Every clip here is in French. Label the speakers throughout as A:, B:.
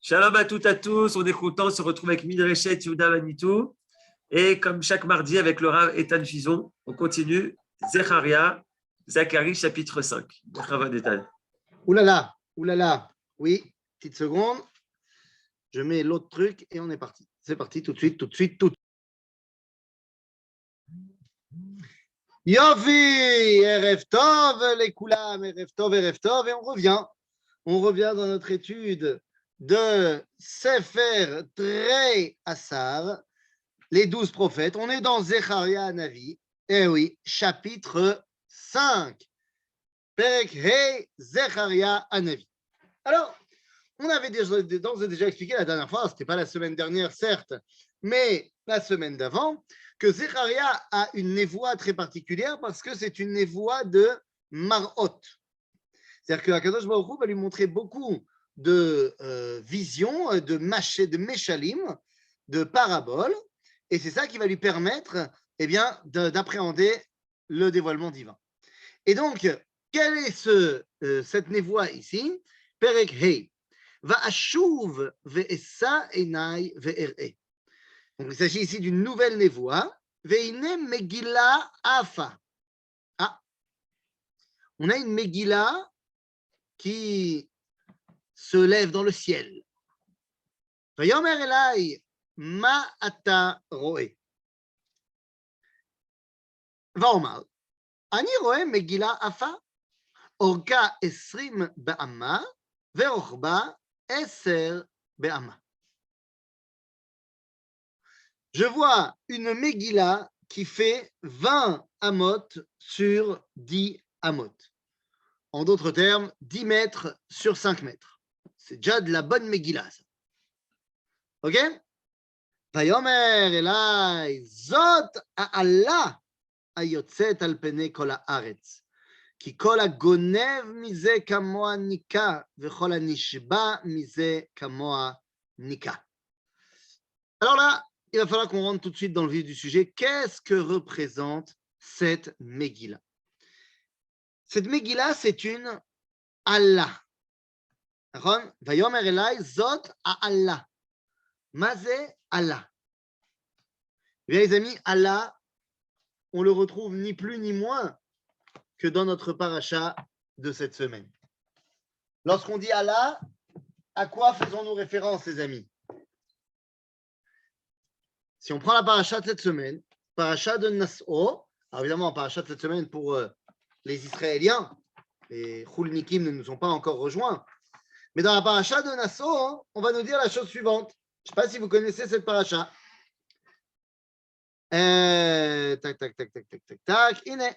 A: Shalom à toutes, à tous. On est content de se retrouver avec Midreshet Yehuda Manitou. Et comme chaque mardi avec le Rav Ethan Fison, on continue. Zecharia, Zacharie, chapitre 5. Rav Ethan.
B: Oulala, oulala. Oui, petite seconde. Je mets l'autre truc et on est parti. C'est parti tout de suite, tout de suite, tout de suite. Yofi, Erev Tov, les Koulam, Erev Tov, et on revient. On revient dans notre étude de Sefer Trei Asar, les 12 prophètes. On est dans Zecharia Navi. Eh oui, chapitre 5. Perek Hei Zecharia Navi. Alors, on avait déjà expliqué la dernière fois, ce n'était pas la semaine dernière, certes, mais la semaine d'avant, que Zecharia a une névoie très particulière parce que c'est une névoie de Marot. C'est-à-dire que Akadosh Baruch Hu va lui montrer beaucoup de visions, de meshalim, de paraboles, et c'est ça qui va lui permettre d'appréhender le dévoilement divin. Et donc, quelle est cette névoie ici? Perek Hei. Va'ashuv ve'essa enai ve'er'e. Donc, il s'agit ici d'une nouvelle névoie. Ve'ine Megillah afa. Ah, on a une Megillah qui se lève dans le ciel. Vayomer elai ma ata roe. Vaomar. Ani roe Megillah afa. Orka esrim be'ama. Ve'orba eser be'ama. Je vois une Megillah qui fait 20 amot sur 10 amot. En d'autres termes, 10 mètres sur 5 mètres. C'est déjà de la bonne Megillah, ça. Ok? Vayomer elai zot ha'ala hayotzet al penei kol haaretz. Ki kol hagonev mize kamoa nika vechol hanishba mize kamoa nika. Alors là, il va falloir qu'on rentre tout de suite dans le vif du sujet. Qu'est-ce que représente cette Megillah? Cette Megillah, c'est une Allah. Vayomer elai zot ha'ala. Mazé Allah. Eh bien, les amis, Allah, on le retrouve ni plus ni moins que dans notre paracha de cette semaine. Lorsqu'on dit Allah, à quoi faisons-nous référence, les amis? Si on prend la paracha de cette semaine, paracha de Nas'o, alors évidemment, paracha de cette semaine pour les Israéliens, les Choulnikim ne nous ont pas encore rejoints, mais dans la paracha de Nas'o, on va nous dire la chose suivante. Je ne sais pas si vous connaissez cette paracha. Tac, tac, tac, tac, tac, tac, tac. Iné.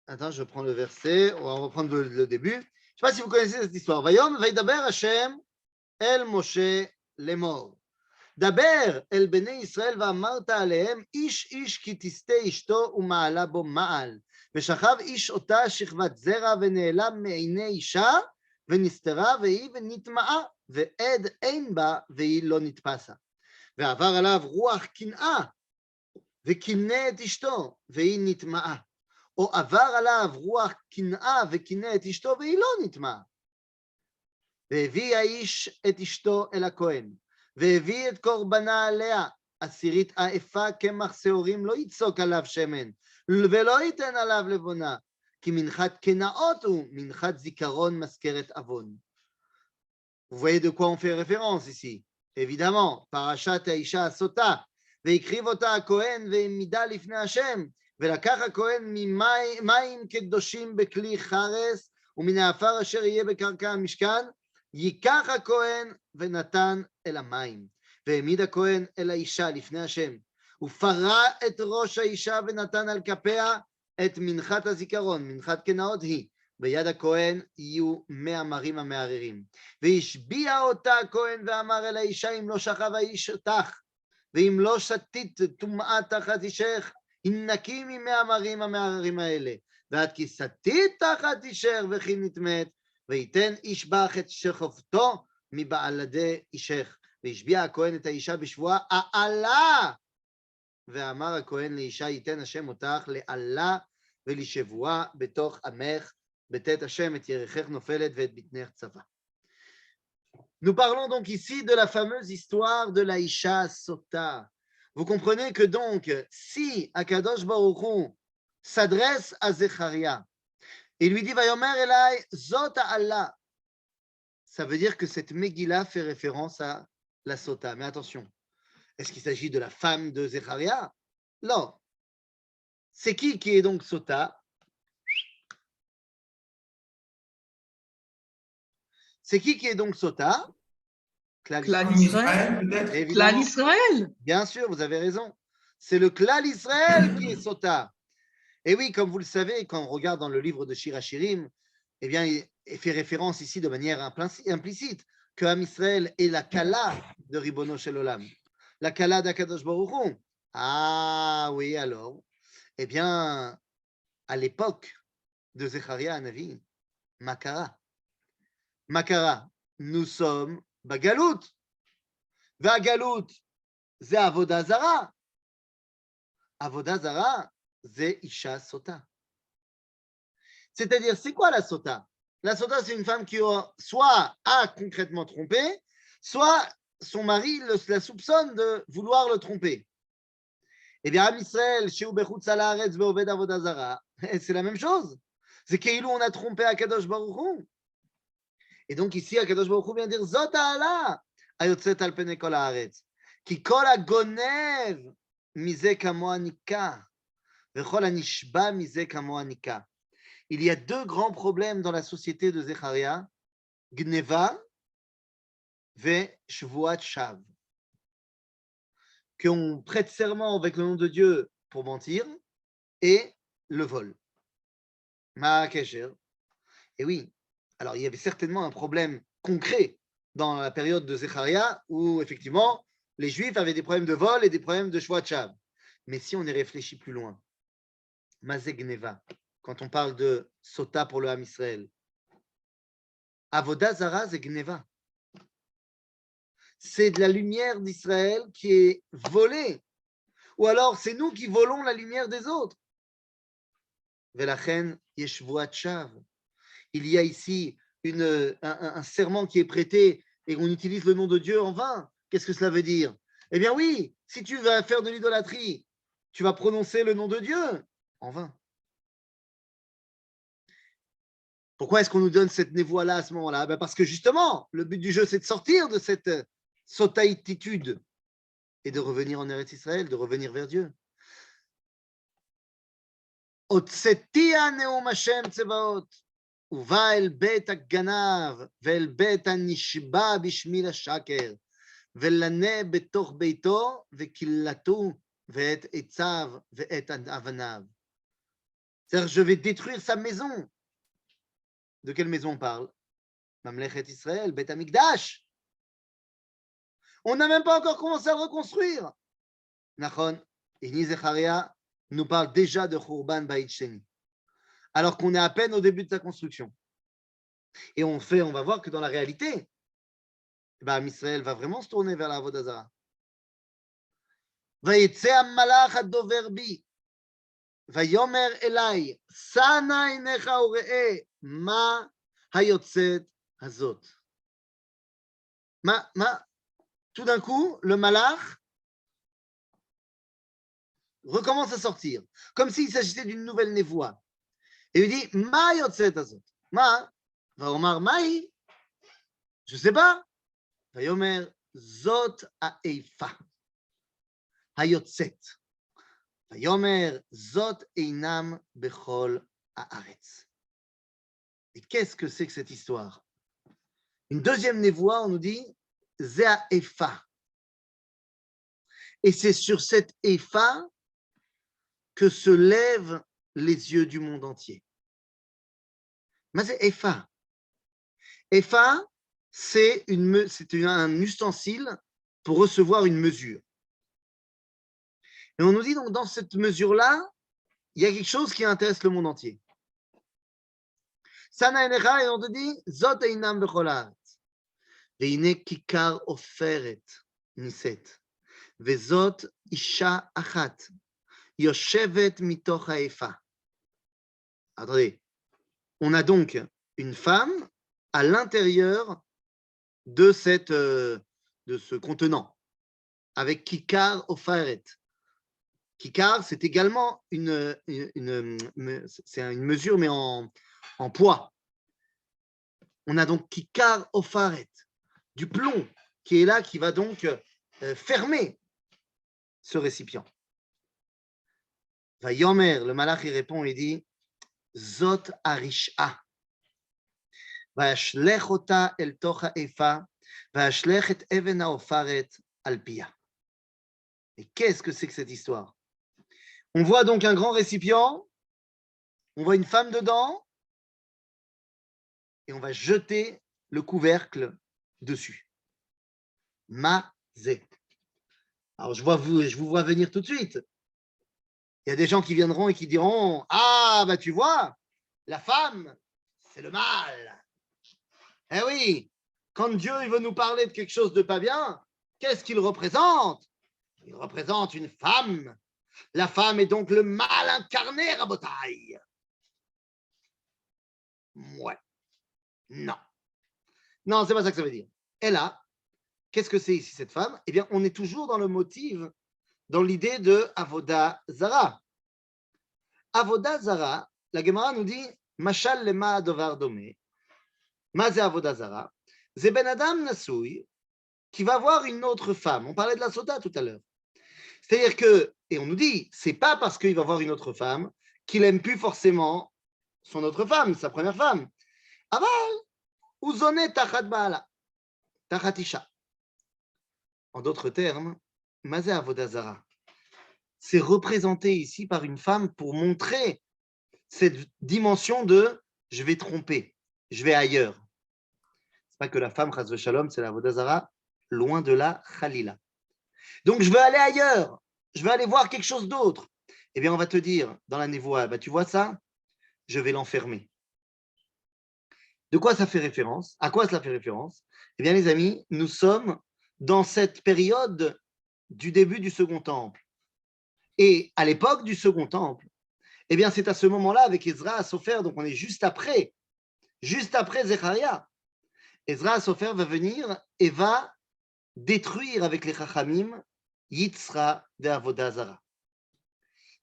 B: Attends, je prends le verset. On va reprendre le début. Je ne sais pas si vous connaissez cette histoire. Vayom, vaydaber Hashem el Moshe lemor. Daber el bnei Israël va'amarta alehem ish ish ki tiste ishto u'ma'ala bo ma'al. V'shachav ish ota shichvat zera v'ne'elam me'inei isha v'nistera ve'i v'nitma'a ve'ed ein ba ve'i lo nitpasa. ועבר עליו רוח קנאה וקינא את אשתו והיא נטמעה. או עבר עליו רוח קנאה וקינא את אשתו והיא לא נטמעה. והביא האיש את אשתו אל הכהן, והביא את קורבנה עליה, עשירית עאפה קמח שעורים, לא יצוק עליו שמן, ולא ייתן עליו לבונה, כי מנחת קנאות הוא מנחת זיכרון מזכרת עוון. Vous voyez de quoi on fait référence ici? Évidemment, parashat האישה הסוטה, והקריב אותה הכהן והעמידה לפני השם, ולקח הכהן ממים קדושים בכלי חרס, ומן העפר אשר יהיה בקרקע המשכן, ייקח הכהן ונתן אל המים, והעמיד הכהן אל האישה לפני השם, ופרע את ראש האישה ונתן על כפיה את מנחת הזיכרון, מנחת קנאות היא, ביד הכהן יהיו 100 מרים המערערים. והשביע אותה הכהן ואמר אל האישה, אם לא שכב האיש אותך, ואם לא שתית טומאה תחת אישך, הנקי מ100 מרים המערערים האלה. ועד כי שתית תחת אישך וכי נטמאת, ויתן איש בך את שכבתו מבעלדי אישך. והשביע הכהן את האישה בשבועה, העלה. ואמר הכהן לאישה, ייתן השם אותך לעלה ולשבועה בתוך עמך, betet Hashem et yerecher nofelet ve'et bitner tzava. Nous parlons donc ici de la fameuse histoire de la Isha Sota. Vous comprenez que donc, si Akadosh Baruch Hu s'adresse à Zecharia et lui dit Vayomer Elai Zot Allah, ça veut dire que cette Megillah fait référence à la Sota. Mais attention, est-ce qu'il s'agit de la femme de Zecharia? Non. C'est qui est donc Sota? C'est qui est donc Sota?
C: Klal Israël. Klal Israël.
B: Bien sûr, vous avez raison. C'est le Klal Israël qui est Sota. Et oui, comme vous le savez, quand on regarde dans le livre de Shir HaShirim, eh bien, il fait référence ici de manière implicite que Am Israël est la Kala de Ribono Shel Olam, la Kala d'Akadosh Baruch Hu. Ah oui, alors, eh bien, à l'époque de Zecharia Hanavi, Makara, nous sommes Bagalout. Vagalout, c'est Avodah Zara. Avodah Zara, c'est Isha Sota. C'est-à-dire, c'est quoi la Sota? La Sota, c'est une femme qui soit a concrètement trompé, soit son mari la soupçonne de vouloir le tromper. Eh bien, Am Israël, Sheu Bechutz Haaretz Ve'oved Avodah Zara, c'est la même chose. C'est qu'Ilou, on a trompé Akadosh Baruch Hu. Et donc ici, Akadosh Baruch Hu vient dire Zot ha'ala hayotzet al pnei kol haaretz ki kol hagonev mize kamo hanika vechol hanishba mize kamo hanika. Il y a deux grands problèmes dans la société de Zecharia, Gneva ve Shvuat Shav. Qu'on prête serment avec le nom de Dieu pour mentir et le vol. Ma'akesher. Et oui, alors il y avait certainement un problème concret dans la période de Zecharia où effectivement les Juifs avaient des problèmes de vol et des problèmes de Shvuat Shav. Mais si on y réfléchit plus loin, Mazé Gneva, quand on parle de Sota pour le Ham Israël, Avodah Zara c'est Gneva. C'est de la lumière d'Israël qui est volée. Ou alors c'est nous qui volons la lumière des autres. Velachen Yeshvuat Shav. Il y a ici un serment qui est prêté et on utilise le nom de Dieu en vain. Qu'est-ce que cela veut dire? Eh bien oui, si tu vas faire de l'idolâtrie, tu vas prononcer le nom de Dieu en vain. Pourquoi est-ce qu'on nous donne cette névoie-là à ce moment-là? Parce que justement, le but du jeu, c'est de sortir de cette sotaïtitude et de revenir en Eretz Israël, de revenir vers Dieu. Otsetia neum Hashem tsevaot, uva el bet haganav, ve'el bet hanishba bishmi l'shaker, ve'lane betoch beito, ve'killatu, ve'et etzav, ve'et avanav. C'est-à-dire, je vais détruire sa maison. De quelle maison on parle? Mamlechet Israël, Bet Hamikdash. On n'a même pas encore commencé à le reconstruire. Nachon, Ini Zecharia nous parle déjà de Khurban Bayit Sheni, alors qu'on est à peine au début de sa construction. Et on va voir que dans la réalité, Am Israël va vraiment se tourner vers la Avodah Zara. Vayetze Malach Hadover bi, Vayomer Elai, Sana Inecha Ure'e, Ma Hayotzet Hazot. Tout d'un coup, le malach recommence à sortir, comme s'il s'agissait d'une nouvelle névoie. Et il dit, Ma Yotzet Hazot. Ma, va Omar Maï, je ne sais pas. Va Yomer Zot Ha'eifa. Hayotzet. Va Yomer Zot Einam Bechol Haaretz. Et qu'est-ce que c'est que cette histoire? Une deuxième névoie, on nous dit Zéa Efa. Et c'est sur cette Efa que se lèvent les yeux du monde entier. Mais c'est Efa. Efa, c'est un ustensile pour recevoir une mesure. Et on nous dit donc dans cette mesure-là, il y a quelque chose qui intéresse le monde entier. Sana Enecha, et on te dit Zot Einam Bechol Haaretz. והנה כיכר עופרת נישאת, וזאת אישה אחת, יושבת מתוך האיפה. Attendez, on a donc une femme à l'intérieur de ce contenant, avec Kikar Ofaret. Kikar, c'est également une mesure, mais en poids. On a donc Kikar Ofaret, du plomb, qui est là, qui va donc fermer ce récipient. Vayomer, le malach, il répond, il dit, Zot Arisha. Vayashlech ota el toch ha'efa, vayashlech et even ha'ofaret al pia. Et qu'est-ce que c'est que cette histoire? On voit donc un grand récipient, on voit une femme dedans, et on va jeter le couvercle dessus. Mazé. Alors je vous vois venir tout de suite. Il y a des gens qui viendront et qui diront, ah, bah tu vois, la femme, c'est le mal. Eh oui, quand Dieu il veut nous parler de quelque chose de pas bien, qu'est-ce qu'il représente? Il représente une femme. La femme est donc le mal incarné, Rabotaï. Ouais. Non. Non, c'est pas ça que ça veut dire. Et là, qu'est-ce que c'est ici cette femme? Eh bien, on est toujours dans le motif, dans l'idée de Avoda Zara. Avoda Zara, la Gemara nous dit, Mashal lema dovar domé. Mazé Avoda Zara. C'est Ben Adam Nasoui qui va voir une autre femme. On parlait de la Soda tout à l'heure. C'est-à-dire que, et on nous dit, c'est pas parce qu'il va voir une autre femme qu'il aime plus forcément son autre femme, sa première femme. Aval, uzone tachat baala, tachat isha. En d'autres termes, Mazé Avoda Zara, c'est représenté ici par une femme pour montrer cette dimension de je vais tromper, je vais ailleurs. C'est pas que la femme, chas v'shalom, c'est la Avoda Zara, loin de là, Khalila. Donc je veux aller ailleurs, je veux aller voir quelque chose d'autre. Eh bien, on va te dire dans la névoie, bah, tu vois ça, je vais l'enfermer. De quoi ça fait référence? À quoi cela fait référence? Eh bien, les amis, nous sommes dans cette période du début du Second Temple. Et à l'époque du Second Temple, eh bien, c'est à ce moment-là avec Ezra à Sofer, donc on est juste après Zecharia. Ezra à Sofer va venir et va détruire avec les Chachamim Yitzra de Avoda Zara.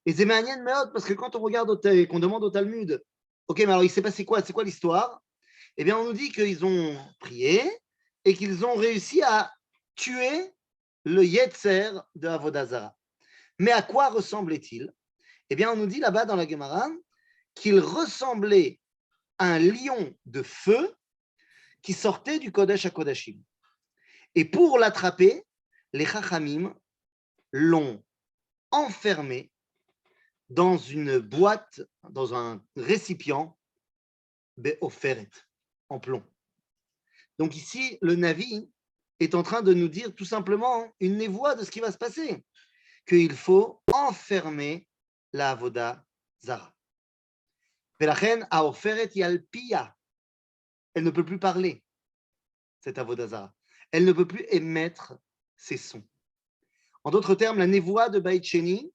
B: Et c'est Méanienne Meod parce que quand on regarde, qu'on demande au Talmud, ok, mais alors il s'est passé quoi? C'est quoi l'histoire? Eh bien, on nous dit qu'ils ont prié et qu'ils ont réussi à tuer le Yetzer de Avoda Zara. Mais à quoi ressemblait-il? Eh bien, on nous dit là-bas dans la Gemara qu'il ressemblait à un lion de feu qui sortait du Kodesh à Kodashim. Et pour l'attraper, les Chachamim l'ont enfermé dans une boîte, dans un récipient, Be'oferet, en plomb. Donc ici, le Navi est en train de nous dire tout simplement une névoie de ce qui va se passer, qu'il faut enfermer la Avoda Zara. Velachen Aoferet Yalpia, elle ne peut plus parler, cette Avoda Zara. Elle ne peut plus émettre ses sons. En d'autres termes, la névoie de Beit Sheni,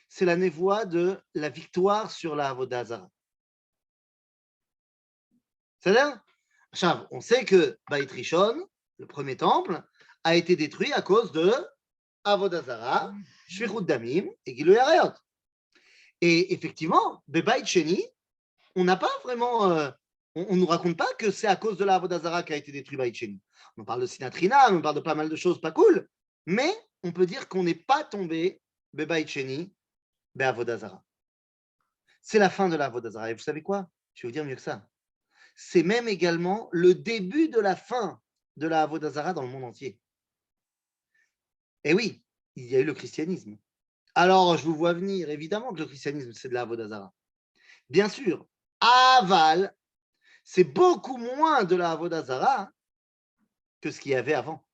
B: c'est la névoie de la victoire sur la Avoda Zara. C'est-à-dire, on sait que Beit Rishon, le premier temple, a été détruit à cause de Avoda Zara, Shvichut Damim et Giluy Arayot. Et effectivement, Beit Sheni, on n'a pas vraiment, on ne nous raconte pas que c'est à cause de la Avoda Zara qu'a été détruit Beit Sheni. On parle de Sinatrina, on parle de pas mal de choses pas cool, mais on peut dire qu'on n'est pas tombé Beit Sheni, Avoda Zara. C'est la fin de la Avoda Zara. Et vous savez quoi? Je vais vous dire mieux que ça. C'est même également le début de la fin de la Avoda Zara dans le monde entier. Et oui, il y a eu le christianisme. Alors, je vous vois venir, évidemment que le christianisme, c'est de la Avoda Zara. Bien sûr, aval, c'est beaucoup moins de la Avoda Zara que ce qu'il y avait avant,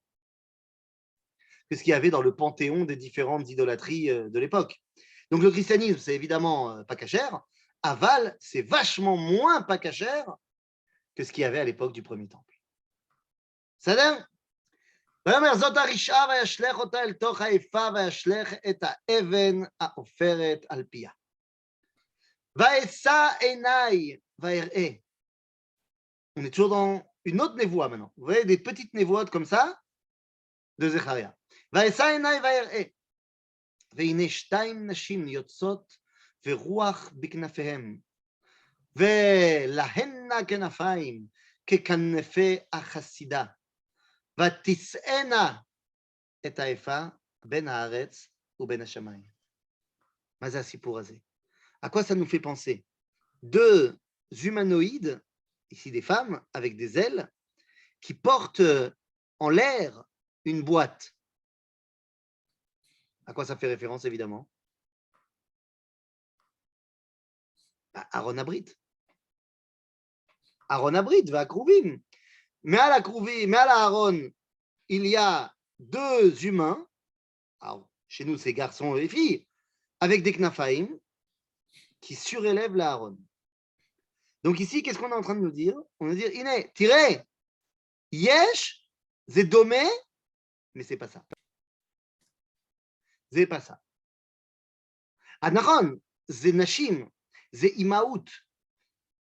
B: que ce qu'il y avait dans le panthéon des différentes idolâtries de l'époque. Donc, le christianisme, c'est évidemment pas cachère. Aval, c'est vachement moins pas cachère que ce qu'il y avait à l'époque du premier temple. Ça donne? ויאמר זאת הרשעה וישלך אותה אל תוך האיפה וישלך את האבן העופרת על פיה. ואשא עיניי ויראה on est toujours dans une autre névoie maintenant. Vous voyez des petites névoies comme ça de Zecharia. ואשא עיני ואראה, והנה שתיים נשים יוצאות ורוח בכנפיהם, ולהנה כנפיים ככנפי החסידה, ותשאנה את האפה בין הארץ ובין השמיים. מה זה הסיפור הזה? À quoi ça nous fait penser? Deux humanoïdes, ici des femmes, avec des ailes, qui portent en l'air une boîte. À quoi ça fait référence, évidemment? Aaron Abrit. Aaron Abrit, va à Krouvim. Mais à la Krouvim, mais à la Aaron, il y a deux humains, alors, chez nous c'est garçons et filles, avec des knafaim, qui surélèvent la Aaron. Donc ici, qu'est-ce qu'on est en train de nous dire? On va dire, Iné, tirez, yesh, c'est domé, mais c'est pas ça. C'est pas ça. Anachon, c'est nashim, c'est imaout,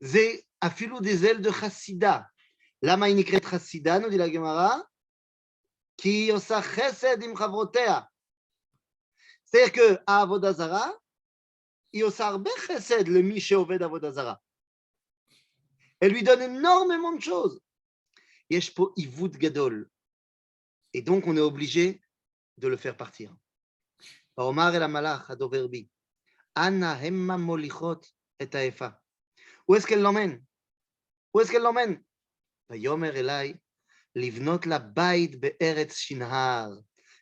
B: c'est afilou des ailes de chassida. Lama inikret chassida, nous dit la Gemara, qui yosa chesed im chavrotea. C'est-à-dire que à Avodah Zara, il yosa arbe chesed le mi sheoved Avodah Zara. Elle lui donne énormément de choses. Yesh po ivut gadol. Et donc, on est obligé de le faire partir. Omar el Malach Adover bi. Anna hemma molichot et haefa. Où est-ce qu'elle l'emmène? Où est-ce qu'elle l'emmène? Vayomer elai livnot la bait be'eretz shinhar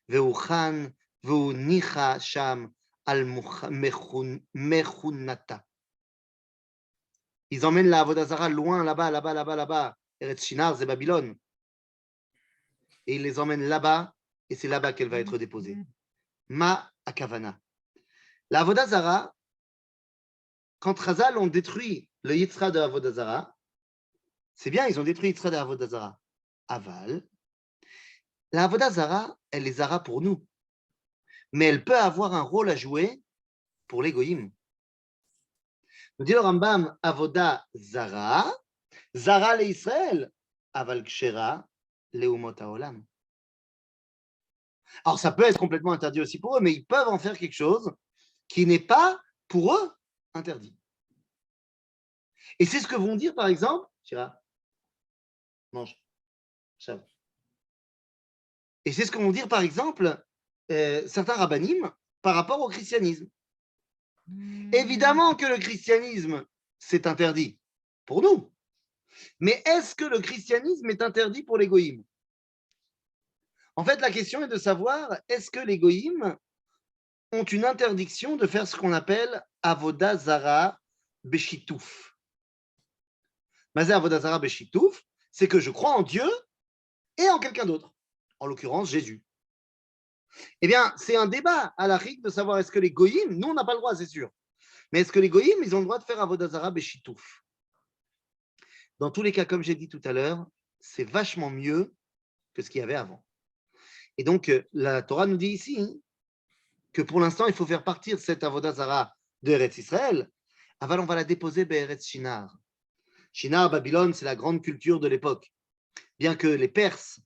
B: ve'uchan ve'unicha sham al mechunata. Ils emmènent la Avodah Zara loin, là-bas. Eretz Shinar, c'est Babylone. Et ils les emmènent là-bas, et c'est là-bas qu'elle va être déposée. Ma akavana. La Avodah Zara, quand Chazal ont détruit le Yitzra de Avodah Zara, c'est bien, ils ont détruit Yitzra de Avodah Zara. Aval, la Avodah Zara, elle est Zara pour nous. Mais elle peut avoir un rôle à jouer pour les Goïm. Nous dit le Rambam, Avodah Zara, Zara le Israël, Aval Kshera le Umot Haolam. Alors ça peut être complètement interdit aussi pour eux, mais ils peuvent en faire quelque chose qui n'est pas pour eux interdit. Et c'est ce que vont dire par exemple, Shira, mange, chave. Et c'est ce que vont dire par exemple certains rabbanim par rapport au christianisme. Évidemment que le christianisme, c'est interdit pour nous. Mais est-ce que le christianisme est interdit pour les goïms? En fait, la question est de savoir, est-ce que les goïms ont une interdiction de faire ce qu'on appelle Avodah Zara Beshitouf? Mazé Avodah Zara Beshitouf, c'est que je crois en Dieu et en quelqu'un d'autre, en l'occurrence Jésus. Eh bien, c'est un débat à l'Afrique de savoir est-ce que les goïms, nous on n'a pas le droit, c'est sûr, mais est-ce que les goïms, ils ont le droit de faire Avodah Zara Beshitouf? Dans tous les cas, comme j'ai dit tout à l'heure, c'est vachement mieux que ce qu'il y avait avant. Et donc, la Torah nous dit ici que pour l'instant, il faut faire partir cette Avodah Zara de Eretz Israël. Aval, on va la déposer Eretz Shinar. Shinar, Babylone, c'est la grande culture de l'époque. Bien que les Perses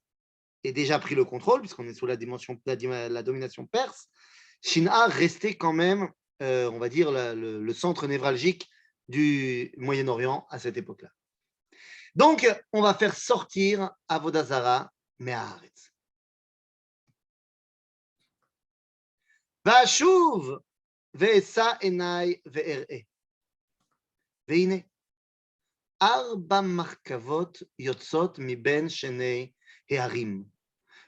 B: aient déjà pris le contrôle, puisqu'on est sous la domination perse, Shinar restait quand même, on va dire, le centre névralgique du Moyen-Orient à cette époque-là. Donc, on va faire sortir Avodah Zara Me'aretz. Vashuv ve'esa enai ve'er'e. Ve'ine. Arba markavot yotzot miben shenei he'arim.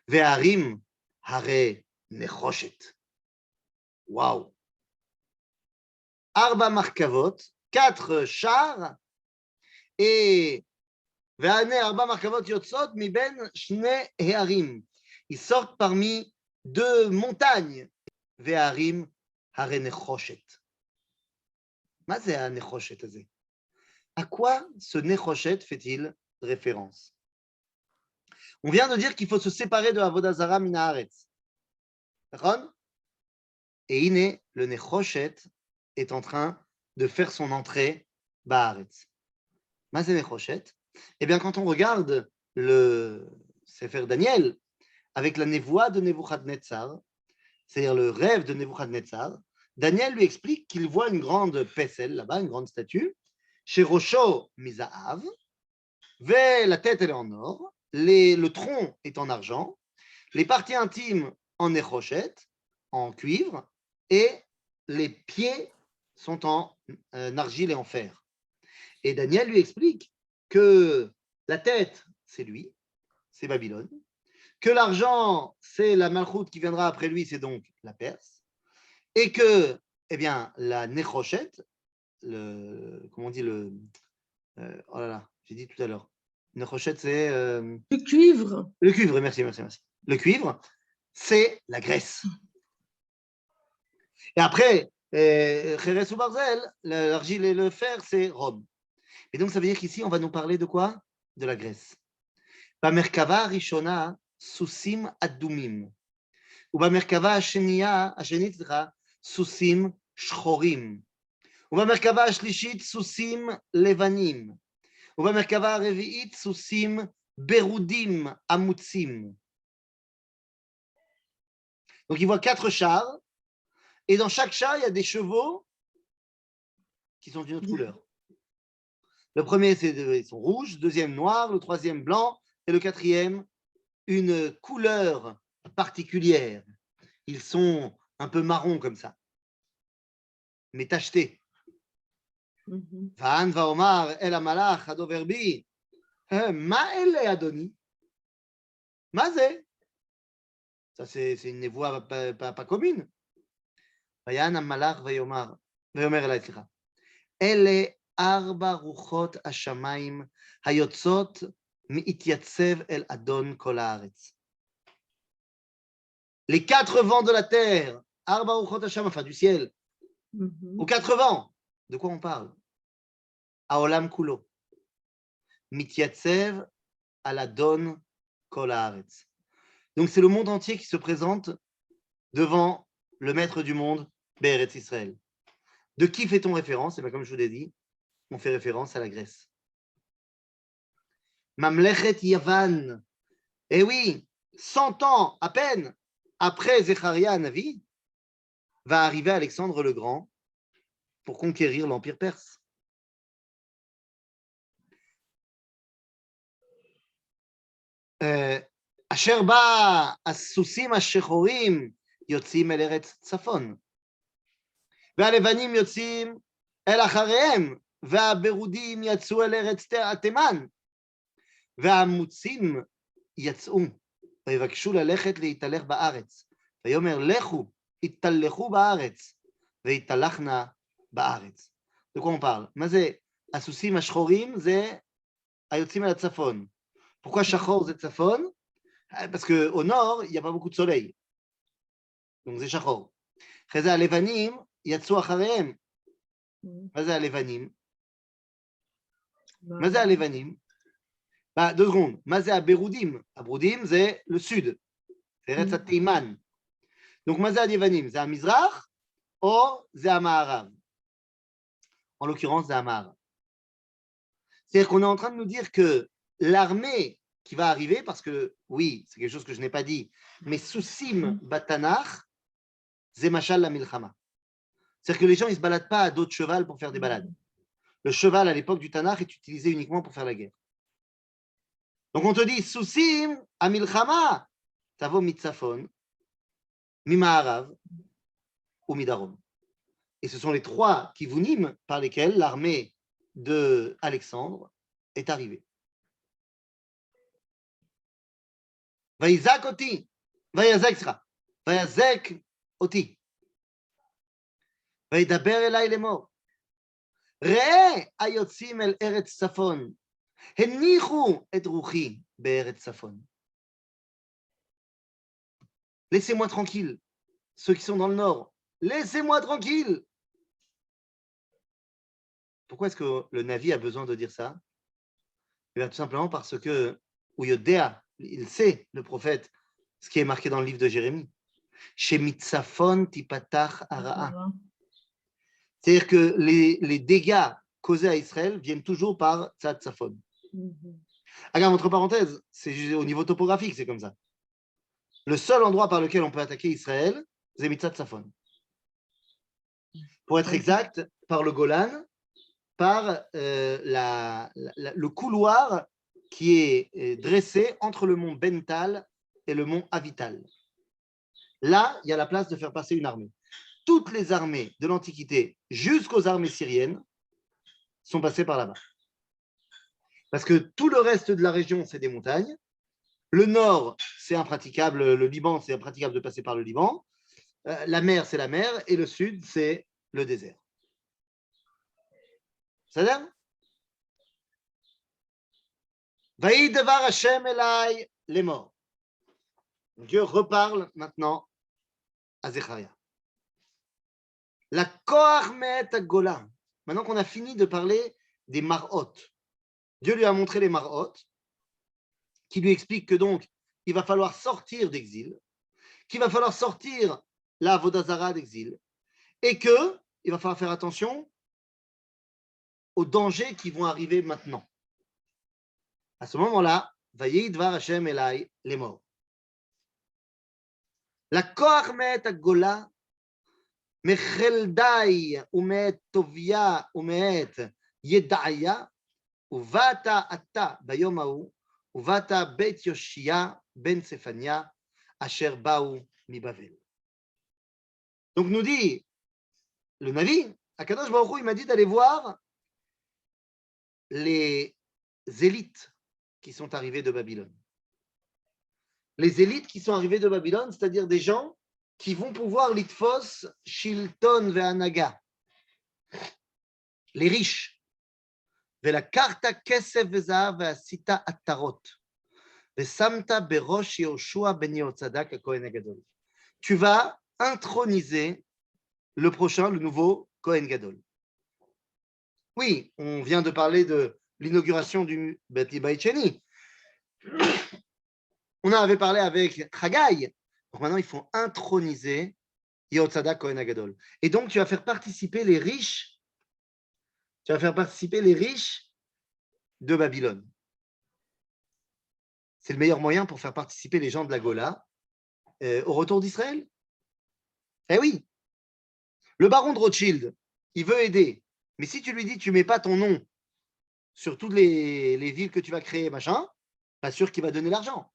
B: Ve'arim hare nechoshet. Waouh. Arba markavot, 4 chars, et Ve'ane arba markavot yotzot miben shnei he'arim. Ils sortent parmi 2 montagnes. Ve'arim hare nechoshet. Ma c'est un nechoshet azé? À quoi ce nechoshet fait-il référence? On vient de dire qu'il faut se séparer de Avodah Zara min haaretz. D'accord? Et iné, le nechoshet est en train de faire son entrée ba'aretz. Ma c'est nechoshet? Eh bien, quand on regarde le Sefer Daniel, avec la névoie de Nebuchadnezzar, c'est-à-dire le rêve de Nebuchadnezzar, Daniel lui explique qu'il voit une grande pesel là-bas, une grande statue, chez Rocho Mizahav, la tête elle est en or, le tronc est en argent, les parties intimes en néchochette, en cuivre, et les pieds sont en argile et en fer. Et Daniel lui explique que la tête, c'est lui, c'est Babylone, que l'argent, c'est la malchoute qui viendra après lui, c'est donc la Perse, et que, eh bien, la néchochette, comment on dit oh là là, j'ai dit tout à l'heure, néchochette, c'est
C: Le cuivre.
B: le cuivre, merci. Le cuivre, c'est la graisse. Et après, Kheres ou Barzel, l'argile et le fer, c'est Rome. Et donc, ça veut dire qu'ici, on va nous parler de quoi? De la graisse. Bamerkava Rishona, Susim Adumim. Ou Bamerkava Hashenit, Susim Shchorim. Ou Bamerkava Ashlishit, Susim Levanim. Ou Bamerkava Revi'it, Susim Berudim Amutzim. Donc, il voit 4 chars. Et dans chaque char, il y a des chevaux qui sont d'une autre couleur. Le premier, ils sont rouges, le deuxième noir, le troisième blanc, et le quatrième, une couleur particulière. Ils sont un peu marrons comme ça, mais tachetés. Va'an va'omar el hamalach hadover bi, ma ele adoni? Ma ze? Ça, c'est une névoie pas commune. Vayan hamalach va'yomar, va'yomer elai, סליחה. אלה 4 רוחות השמיים היוצאות מהתייצב אל אדון כל הארץ. Les 4 vents de la terre, 4 רוחות השמיים, enfin du ciel, aux 4 vents, de quoi on parle? העולם כולו. מתייצב על אדון כל הארץ. Donc c'est le monde entier qui se présente devant le maître du monde, Béretz Israël. De qui fait-on référence? Et bien, comme je vous l'ai dit, on fait référence à la Grèce. Mamlechet Yavan. Eh oui, 100 ans à peine après Zecharia Navi, va arriver Alexandre le Grand pour conquérir l'Empire perse. Asher ba as-susim ash-shechorim yotzim el eretz tzafon. והלבנים יוצאים אל אחריהם, והברודים יצאו אל ארץ התימן, והמוצים יצאו, ויבקשו ללכת להתהלך בארץ. ויאמר לכו, התהלכו בארץ, והתהלכנה בארץ. De quoi on parle? מה זה הסוסים השחורים? זה היוצאים אל הצפון. Pourquoi שחור זה צפון? Parce qu'au nord, il n'y a pas beaucoup de soleil. Donc זה שחור. אחרי זה הלבנים, יצאו אחריהם. מה זה הלבנים? מה זה הלבנים? 2 secondes. מה זה הברודים? הברודים זה le sud. זה ארץ התימן. Donc מה זה הלבנים? זה המזרח או זה המערב? En l'occurrence, זה המערב. C'est-à-dire qu'on est en train de nous dire que l'armée qui va arriver, parce que, oui, c'est quelque chose que je n'ai pas dit, mais Susim Batanach, c'est Machal la Milchama. C'est-à-dire que les gens, ils ne se baladent pas à dos de cheval pour faire des balades. Le cheval, à l'époque du Tanakh, est utilisé uniquement pour faire la guerre. Donc on te dit, Susim, Amilchama, ça vaut Mitzafon, Mimaharav ou Midarom. Et ce sont les 3 kivunim par lesquels l'armée de Alexandre est arrivée. Vayizak oti, Vayazek oti. וידבר אליי לאמור, ראה היוצאים אל ארץ צפון, הניחו את רוחי בארץ צפון. Laissez-moi tranquille, ceux qui sont dans le nord, laissez-moi tranquille. Pourquoi est-ce que le Navi a besoin de dire ça? Eh bien, tout simplement parce que Uyodea, il sait, le prophète, ce qui est marqué dans le livre de Jérémie. Chez Mitzafon tipatach ara'a. C'est-à-dire que les dégâts causés à Israël viennent toujours par Tzad Tzafon. Regarde, entre parenthèses, c'est au niveau topographique, c'est comme ça. Le seul endroit par lequel on peut attaquer Israël, c'est Mitzat Safon. Pour être exact, par le Golan, par le couloir qui est dressé entre le mont Bental et le mont Avital. Là, il y a la place de faire passer une armée. Toutes les armées de l'Antiquité, jusqu'aux armées syriennes, sont passées par là-bas. Parce que tout le reste de la région, c'est des montagnes. Le nord, c'est impraticable. Le Liban, c'est impraticable de passer par le Liban. La mer, c'est la mer. Et le sud, c'est le désert. Ça donne? Vaï devar Hashem elai les morts. Dieu reparle maintenant à Zecharia. La Koachmet Gola. Maintenant qu'on a fini de parler des marot, Dieu lui a montré les marot, qui lui explique que donc il va falloir sortir d'exil, qu'il va falloir sortir la Vodazara d'exil, et que il va falloir faire attention aux dangers qui vont arriver maintenant. À ce moment-là, Vayehi dvar Hashem elai les morts. La Koachmet Gola. מחלדאי ומאת טוביה ומאת ידעיה, ובאת אתה ביום ההוא, ובאת בית יושייה בן צפניה, אשר באו מבבל. Donc nous dit le Navi, Akadosh Baruch Hu, il m'a dit d'aller voir les élites qui sont arrivés de Babylone. Les élites qui sont arrivés de Babylone, c'est-à-dire des gens qui vont pouvoir litfos shilton ve'anaga, les riches, ve'la karta kesef ve'zahav ve'asita attarot, ve'samta berosh Yehoshua ben Yehotzadak ha-Kohen Gadol. Tu vas introniser le prochain, le nouveau Kohen Gadol. Oui, on vient de parler de l'inauguration du Beit Sheni. On en avait parlé avec Chagai. Donc maintenant, il faut introniser Yehotzadak Kohen Gadol. Et donc, tu vas faire participer les riches. Tu vas faire participer les riches de Babylone. C'est le meilleur moyen pour faire participer les gens de la Gola au retour d'Israël. Eh oui. Le baron de Rothschild, il veut aider. Mais si tu lui dis, tu ne mets pas ton nom sur toutes les villes que tu vas créer, machin, pas sûr qu'il va donner l'argent.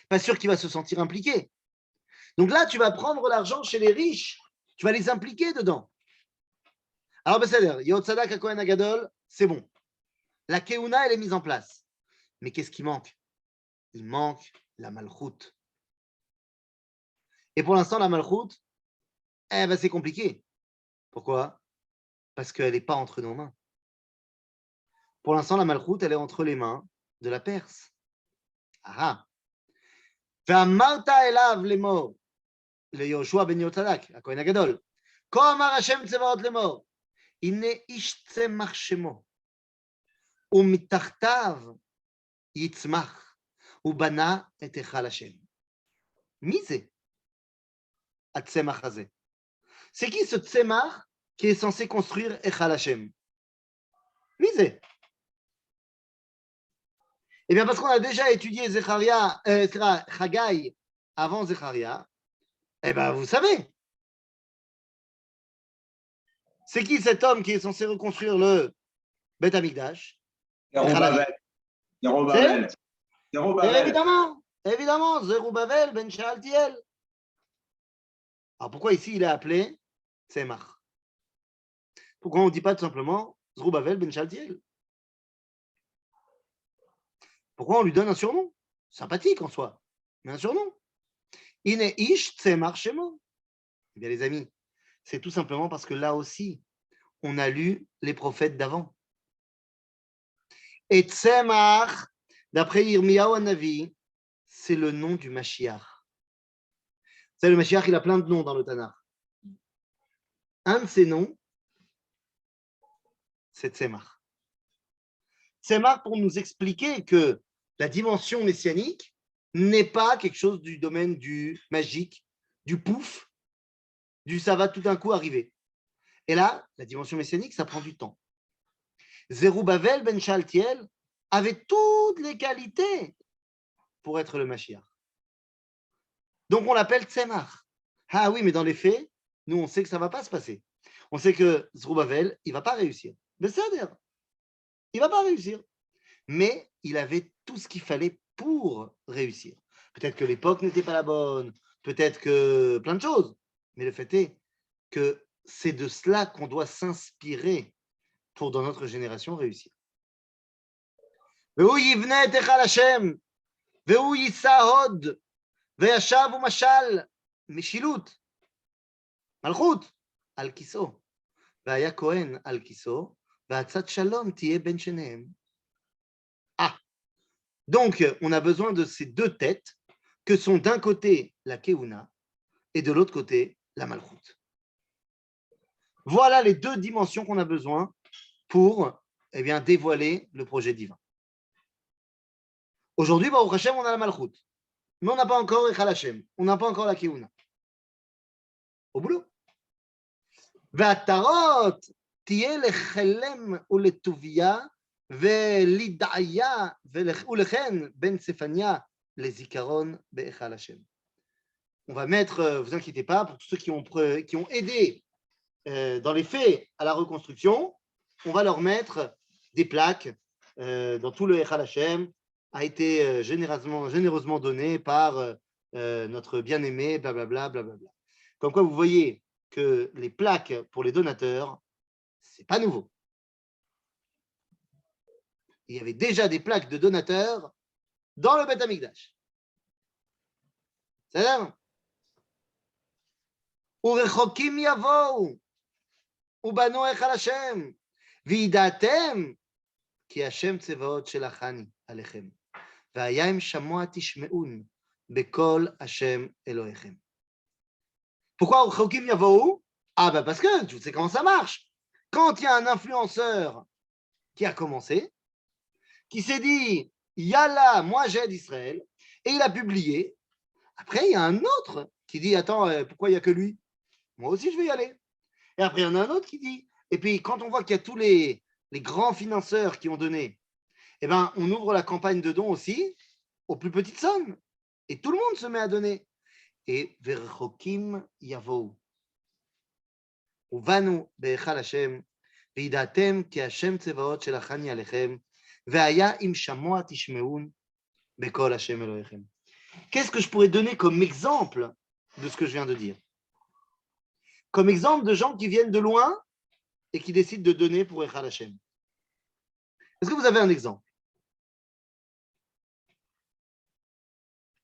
B: Pas sûr qu'il va se sentir impliqué. Donc là, tu vas prendre l'argent chez les riches, tu vas les impliquer dedans. Alors, ben, c'est-à-dire, Yehotzadak ha-Kohen Gadol, c'est bon. La Keuna, elle est mise en place. Mais qu'est-ce qui manque? Il manque la Malchut. Et pour l'instant, la Malchut, eh ben, c'est compliqué. Pourquoi? Parce qu'elle n'est pas entre nos mains. Pour l'instant, la Malchut, elle est entre les mains de la Perse. Ah! Ve'amarta elav lemor. ליהושע בן יהוצדק, הכהן הגדול. כה אמר השם צבאות לאמור, הנה איש צמח שמו, ומתחתיו יצמח, ובנה את היכל השם. מי זה הצמח הזה? C'est qui ce צמח qui est censé construire היכל השם? מי זה? Eh bien, parce qu'on a déjà étudié Chagai avant Zecharia. Eh bien, vous savez, c'est qui cet homme qui est censé reconstruire le Beth Amikdash?
D: Zerubbabel.
B: Évidemment, Zerubbabel ben Shealtiel. Alors pourquoi ici il est appelé Tzemach? Pourquoi on ne dit pas tout simplement Zerubbabel ben Shealtiel? Pourquoi on lui donne un surnom? Sympathique en soi, mais un surnom. Ine ish tzemach shemo. Eh bien, les amis, c'est tout simplement parce que là aussi, on a lu les prophètes d'avant. Et tzemach, d'après Yirmiyahu Hanavi, c'est le nom du Mashiach. Vous savez, le Mashiach, il a plein de noms dans le Tanakh. Un de ces noms, c'est tzemach. Tzemach pour nous expliquer que la dimension messianique n'est pas quelque chose du domaine du magique, du pouf, du ça va tout d'un coup arriver. Et là, la dimension messianique, ça prend du temps. Zerubbabel ben Shealtiel avait toutes les qualités pour être le Mashiach. Donc on l'appelle Tzemach. Ah oui, mais dans les faits, nous on sait que ça ne va pas se passer. On sait que Zerubbabel, il ne va pas réussir. Mais c'est-à-dire, il ne va pas réussir. Mais il avait tout ce qu'il fallait pour réussir. Peut-être que l'époque n'était pas la bonne, peut-être que plein de choses. Mais le fait est que c'est de cela qu'on doit s'inspirer pour, dans notre génération, réussir. והוא יבנה את היכל השם, והוא יישא הוד, וישב ומשל, משילות, מלכות, על כיסאו, והיה כהן על כיסאו, והצד שלום תהיה בין שניהם. Ah, donc on a besoin de ces deux têtes que sont d'un côté la Keuna et de l'autre côté la Malchut. Voilà les deux dimensions qu'on a besoin pour dévoiler le projet divin. Aujourd'hui, Baruch Hashem, on a la Malchut, mais on n'a pas encore Echal Hashem, on n'a pas encore la Keuna. Au boulot. והתרות תהיה לחלם ולטוביה ולדעיה ולכן בין צפניה לזיכרון בהיכל השם. On va mettre, vous inquiétez pas, pour tous ceux qui ont aidé dans les faits à la reconstruction, on va leur mettre des plaques dans tout le Hichal Hashem, a été généreusement donné par notre bien-aimé, blablabla, blablabla. Comme quoi, vous voyez que les plaques pour les donateurs, c'est pas nouveau. Il y avait déjà des plaques de donateurs dans le Beth Amikdash. C'est ça? ורחוקים יבואו ובנו היכל השם וידעתם כי השם צבאות שלחני עליכם והיה אם שמוע תשמעון בקול השם אלוהיכם. Pourquoi רחוקים יבואו? Ah ben parce que tu sais comment ça marche. Quand il y a un influenceur qui a commencé, qui s'est dit Yalla, moi j'aide Israël, et il a publié, après il y a un autre qui dit attends, pourquoi il n'y a que lui? Moi aussi, je vais y aller. Et après, il y en a un autre qui dit. Et puis, quand on voit qu'il y a tous les grands financeurs qui ont donné, eh ben, on ouvre la campagne de dons aussi aux plus petites sommes. Et tout le monde se met à donner. Et Verchokim Yavou. Uvanu Be'echal Hashem, Vidatem ki Hashem Tzevaot Shelachani Alechem, Ve'aya im Shamoa Tishmeun, Bekol Hashem Elohechem. Qu'est-ce que je pourrais donner comme exemple de ce que je viens de dire? Comme exemple de gens qui viennent de loin et qui décident de donner pour Echal Hashem. Est-ce que vous avez un exemple?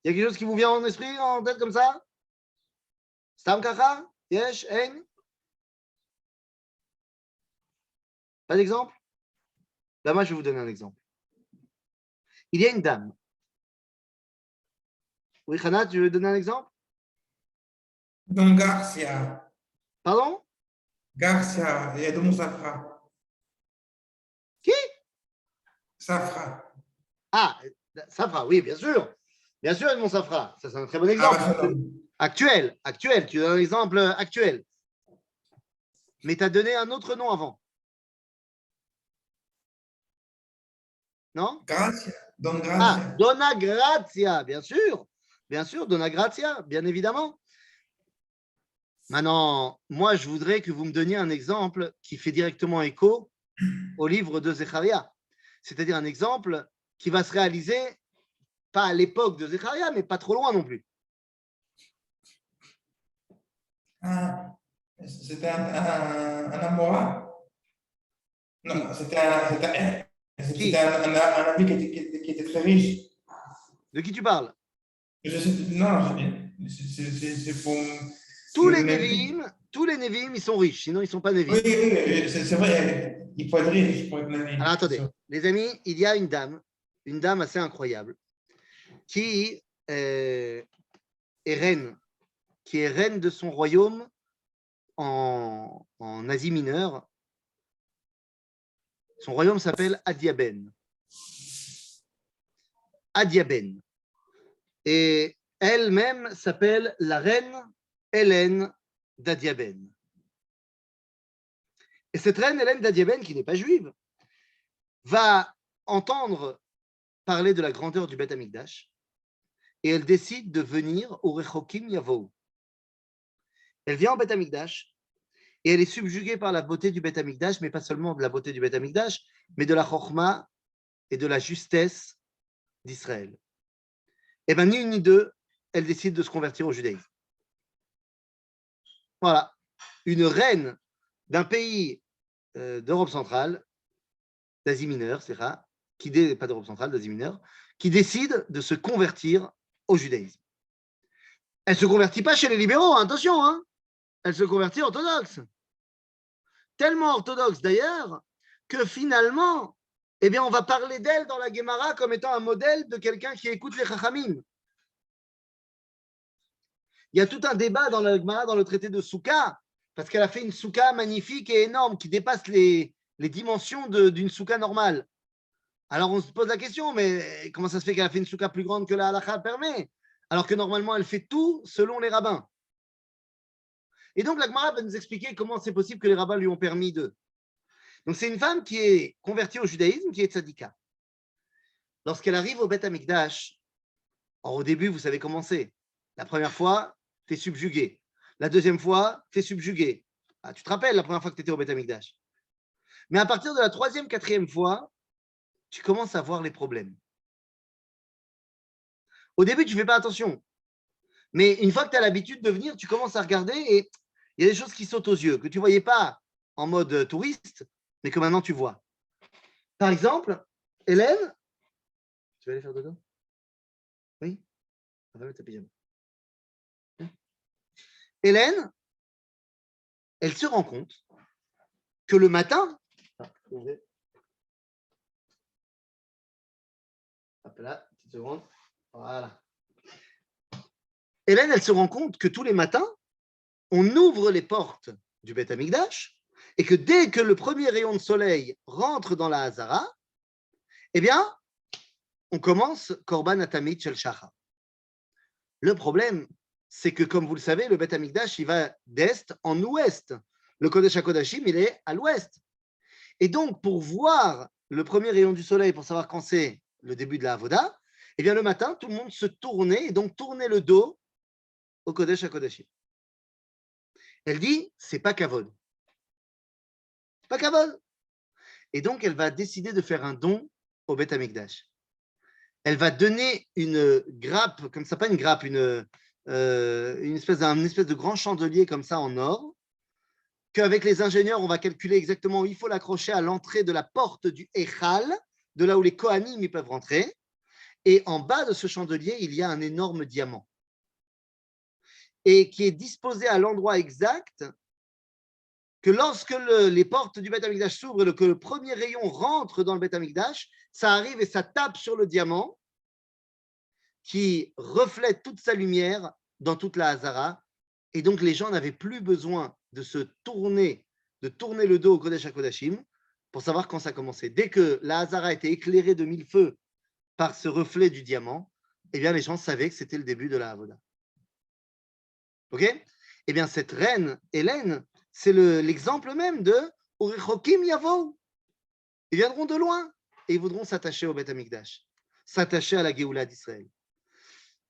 B: Il y a quelque chose qui vous vient en esprit, en tête comme ça? Stam Kacha? Yesh? Ein? Pas d'exemple? Ben moi, je vais vous donner un exemple. Il y a une dame. Oui, Khana, tu veux donner un exemple?
D: Don Garcia.
B: Pardon?
D: Garcia, il y a de mon Safra.
B: Qui?
D: Safra.
B: Ah, Safra, oui, bien sûr. Bien sûr, Edmond Safra. Ça, c'est un très bon exemple. Actuel. Tu donnes un exemple actuel. Mais tu as donné un autre nom avant. Non?
D: Gracia. Don Gracia.
B: Ah, Donna Grazia, bien sûr. Bien sûr, Donna Grazia, bien évidemment. Maintenant, moi, je voudrais que vous me donniez un exemple qui fait directement écho au livre de Zecharia. C'est-à-dire un exemple qui va se réaliser, pas à l'époque de Zecharia, mais pas trop loin non plus.
D: C'était un Amora. Non, c'était un ami qui était très riche.
B: De qui tu parles?
D: Non, c'est pour...
B: Tous les Nevi'im, ils sont riches, sinon ils ne sont pas Nevi'im.
D: Oui, c'est vrai, il faut être riche pour être Nevi.
B: Alors attendez, les amis, il y a une dame assez incroyable, qui est reine de son royaume en Asie mineure. Son royaume s'appelle Adiaben. Et elle-même s'appelle la reine Hélène d'Adiaben. Et cette reine Hélène d'Adiaben, qui n'est pas juive, va entendre parler de la grandeur du Beth Amikdash et elle décide de venir au Rechokim Yavou. Elle vient au Beth Amikdash et elle est subjuguée par la beauté du Beth Amikdash, mais pas seulement de la beauté du Beth Amikdash, mais de la Chokhma et de la justesse d'Israël. Et bien, ni une ni deux, elle décide de se convertir au judaïsme. Voilà, une reine d'un pays d'Europe centrale, d'Asie mineure, c'est ça, pas d'Europe centrale, d'Asie mineure, qui décide de se convertir au judaïsme. Elle ne se convertit pas chez les libéraux, hein, attention, hein. Elle se convertit orthodoxe. Tellement orthodoxe d'ailleurs que finalement, eh bien, on va parler d'elle dans la Guémara comme étant un modèle de quelqu'un qui écoute les Chachamim. Il y a tout un débat dans la Guémara, dans le traité de Souka, parce qu'elle a fait une Souka magnifique et énorme qui dépasse les dimensions d'une Souka normale. Alors on se pose la question, mais comment ça se fait qu'elle a fait une Souka plus grande que la halakha permet, alors que normalement elle fait tout selon les rabbins. Et donc la Guémara va nous expliquer comment c'est possible que les rabbins lui ont permis de. Donc c'est une femme qui est convertie au judaïsme, qui est tzadika. Lorsqu'elle arrive au Beth Amikdash, au début, vous savez comment c'est. La première fois, tu es subjugué. La deuxième fois, tu es subjugué. Ah, tu te rappelles la première fois que tu étais au Beth Amikdash. Mais à partir de la troisième, quatrième fois, tu commences à voir les problèmes. Au début, tu ne fais pas attention. Mais une fois que tu as l'habitude de venir, tu commences à regarder et il y a des choses qui sautent aux yeux, que tu ne voyais pas en mode touriste, mais que maintenant tu vois. Par exemple, Hélène, tu vas aller faire dodo? Oui? On va mettre ta pyjama. Hélène, elle se rend compte que le matin, hop là, petite seconde, voilà. Hélène, elle se rend compte que tous les matins, on ouvre les portes du Beth Amikdash et que dès que le premier rayon de soleil rentre dans la Hazara, eh bien, on commence Korban Atamid Shel Shachar. Le problème, c'est que, comme vous le savez, le Beth Amikdash, il va d'est en ouest. Le Kodesh HaKodashim, il est à l'ouest. Et donc, pour voir le premier rayon du soleil, pour savoir quand c'est le début de la Avoda, eh bien, le matin, tout le monde se tournait, et donc tournait le dos au Kodesh HaKodashim. Elle dit, c'est pas Kavod. Pas Kavod. Et donc, elle va décider de faire un don au Beth Amikdash. Elle va donner une grappe, comme ça, pas une grappe, une espèce de grand chandelier comme ça en or, qu'avec les ingénieurs, on va calculer exactement où il faut l'accrocher à l'entrée de la porte du Echal, de là où les Kohanim ils peuvent rentrer. Et en bas de ce chandelier, il y a un énorme diamant. Et qui est disposé à l'endroit exact que lorsque les portes du Beth Amikdash s'ouvrent et que le premier rayon rentre dans le Beth Amikdash, ça arrive et ça tape sur le diamant qui reflète toute sa lumière dans toute la Hazara. Et donc, les gens n'avaient plus besoin de tourner le dos au Kodesh HaKodashim pour savoir quand ça commençait. Dès que la Hazara était éclairée de mille feux par ce reflet du diamant, eh bien, les gens savaient que c'était le début de la Avoda. OK? Eh bien, cette reine, Hélène, c'est l'exemple même de Urechokim Yavou. Ils viendront de loin et ils voudront s'attacher au Beth Amikdash, s'attacher à la Géoula d'Israël.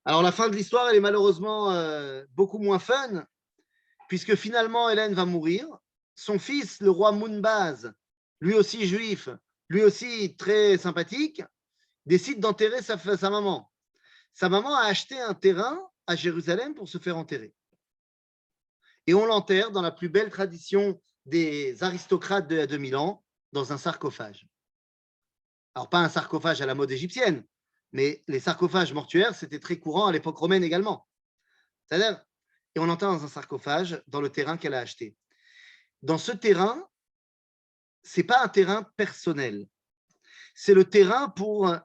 B: Alors, la fin de l'histoire, elle est malheureusement beaucoup moins fun, puisque finalement, Hélène va mourir. Son fils, le roi Mounbaz, lui aussi juif, lui aussi très sympathique, décide d'enterrer sa maman. Sa maman a acheté un terrain à Jérusalem pour se faire enterrer. Et on l'enterre dans la plus belle tradition des aristocrates de 2000 ans, dans un sarcophage. Alors, pas un sarcophage à la mode égyptienne, mais les sarcophages mortuaires, c'était très courant à l'époque romaine également. C'est-à-dire, et on l'enterre dans un sarcophage dans le terrain qu'elle a acheté. Dans ce terrain, ce n'est pas un terrain personnel. C'est le terrain pour,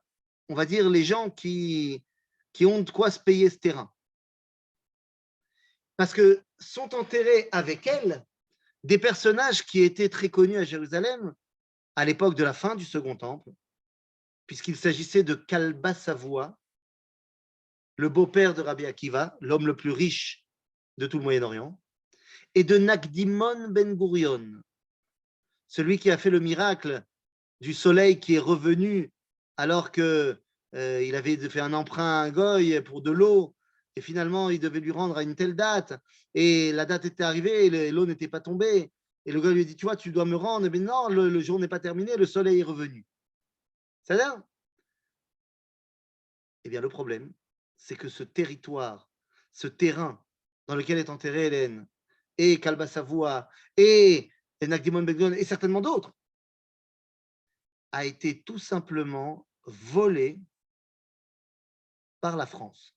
B: on va dire, les gens qui ont de quoi se payer ce terrain. Parce que sont enterrés avec elle des personnages qui étaient très connus à Jérusalem à l'époque de la fin du Second Temple, puisqu'il s'agissait de Kalba Savoie, le beau-père de Rabbi Akiva, l'homme le plus riche de tout le Moyen-Orient, et de Nakdimon Ben Gurion, celui qui a fait le miracle du soleil qui est revenu alors qu'il avait fait un emprunt à un goy pour de l'eau, et finalement, il devait lui rendre à une telle date, et la date était arrivée, et l'eau n'était pas tombée. Et le goy lui dit, tu vois, tu dois me rendre. Mais non, le jour n'est pas terminé, le soleil est revenu. C'est-à-dire, eh bien, le problème, c'est que ce territoire, ce terrain dans lequel est enterrée Hélène, et Kalba Savoie, et Nagdimon Begdon, et certainement d'autres, a été tout simplement volé par la France.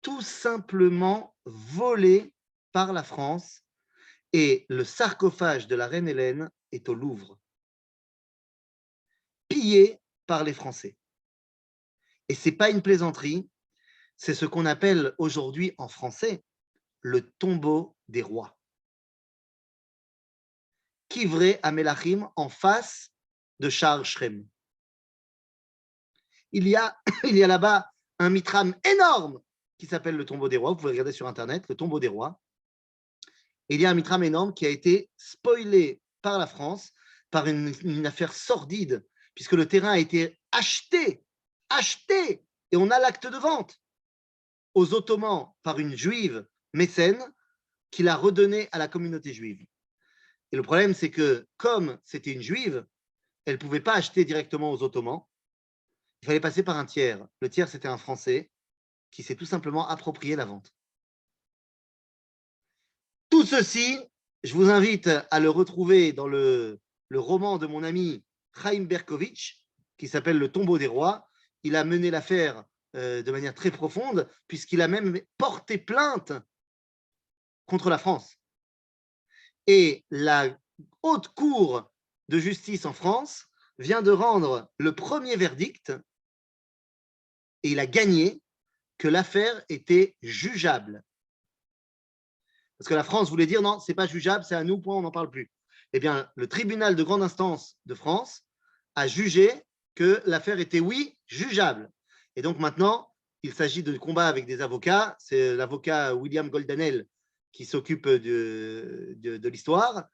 B: Tout simplement volé par la France, et le sarcophage de la reine Hélène est au Louvre, pillé par les Français. Et ce n'est pas une plaisanterie, c'est ce qu'on appelle aujourd'hui en français le tombeau des rois. Kivré à Melachim, en face de Sha'ar Shrem. Il y a là-bas un mitram énorme qui s'appelle le tombeau des rois. Vous pouvez regarder sur Internet, le tombeau des rois. Et il y a un mitram énorme qui a été spoilé par la France, par une affaire sordide, puisque le terrain a été acheté, et on a l'acte de vente aux Ottomans par une juive mécène qui l'a redonné à la communauté juive. Et le problème, c'est que comme c'était une juive, elle ne pouvait pas acheter directement aux Ottomans. Il fallait passer par un tiers. Le tiers, c'était un Français qui s'est tout simplement approprié la vente. Tout ceci, je vous invite à le retrouver dans le roman de mon ami Chaim Berkovitch, qui s'appelle Le tombeau des rois. Il a mené l'affaire de manière très profonde, puisqu'il a même porté plainte contre la France. Et la haute cour de justice en France vient de rendre le premier verdict, et il a gagné, que l'affaire était jugeable. Parce que la France voulait dire non, ce n'est pas jugeable, c'est à nous, point, on n'en parle plus. Eh bien, le tribunal de grande instance de France a jugé que l'affaire était, oui, jugeable. Et donc maintenant, il s'agit de combat avec des avocats. C'est l'avocat William Goldanel qui s'occupe de l'histoire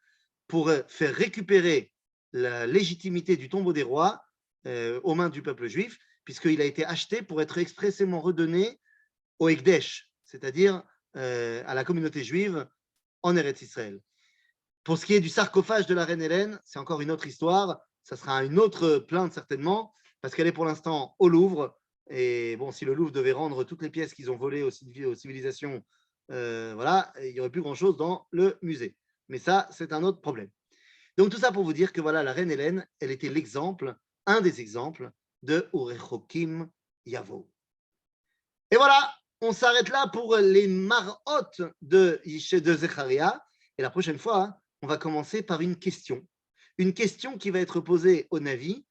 B: pour faire récupérer la légitimité du tombeau des rois aux mains du peuple juif, puisqu'il a été acheté pour être expressément redonné au Ekdesh, c'est-à-dire à la communauté juive en Eretz Israël. Pour ce qui est du sarcophage de la reine Hélène, c'est encore une autre histoire. Ça sera une autre plainte certainement, parce qu'elle est pour l'instant au Louvre. Et bon, si le Louvre devait rendre toutes les pièces qu'ils ont volées aux civilisations, voilà, il n'y aurait plus grand-chose dans le musée. Mais ça, c'est un autre problème. Donc tout ça pour vous dire que voilà, la reine Hélène, elle était l'exemple, un des exemples de Urechokim Yavo. Et voilà, on s'arrête là pour les marottes de Zecharia. Et la prochaine fois, on va commencer par une question. Une question qui va être posée au Navi,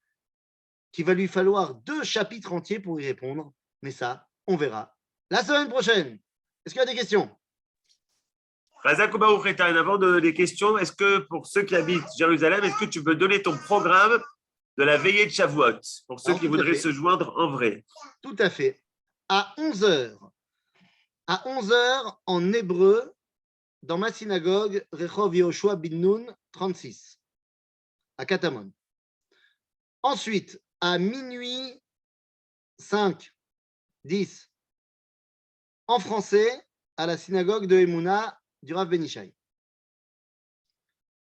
B: qui va lui falloir 2 chapitres entiers pour y répondre. Mais ça, on verra la semaine prochaine. Est-ce qu'il y a des questions?
A: Razak Baruch Etan, avant les questions, est-ce que pour ceux qui habitent Jérusalem, est-ce que tu peux donner ton programme de la veillée de Shavuot pour ceux qui voudraient se joindre en vrai?
B: Tout à fait. À 11h. À 11h en hébreu, dans ma synagogue, Rechov Yehoshua bin Nun 36, à Katamon. Ensuite, à minuit 5, 10, en français, à la synagogue de Emouna du Rav Benishai.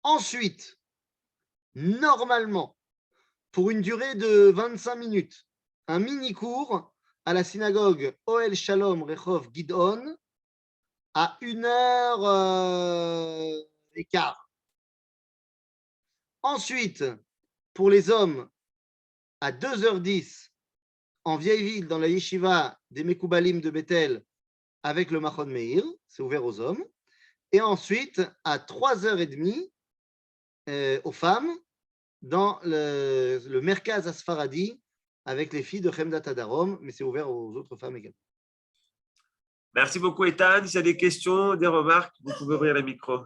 B: Ensuite, normalement, pour une durée de 25 minutes, un mini-cours à la synagogue Ohel Shalom Rechov Gidon à 1h15. Ensuite, pour les hommes, à 2h10, en vieille ville, dans la yeshiva des Mekoubalim de Bethel, avec le Machon Meir, c'est ouvert aux hommes. Et ensuite, à 3h30, aux femmes, dans le Merkaz Asfaradi, avec les filles de Chemdat Adarom, mais c'est ouvert aux autres femmes également.
A: Merci beaucoup, Ethan. S'il y a des questions, des remarques, vous pouvez ouvrir le micro.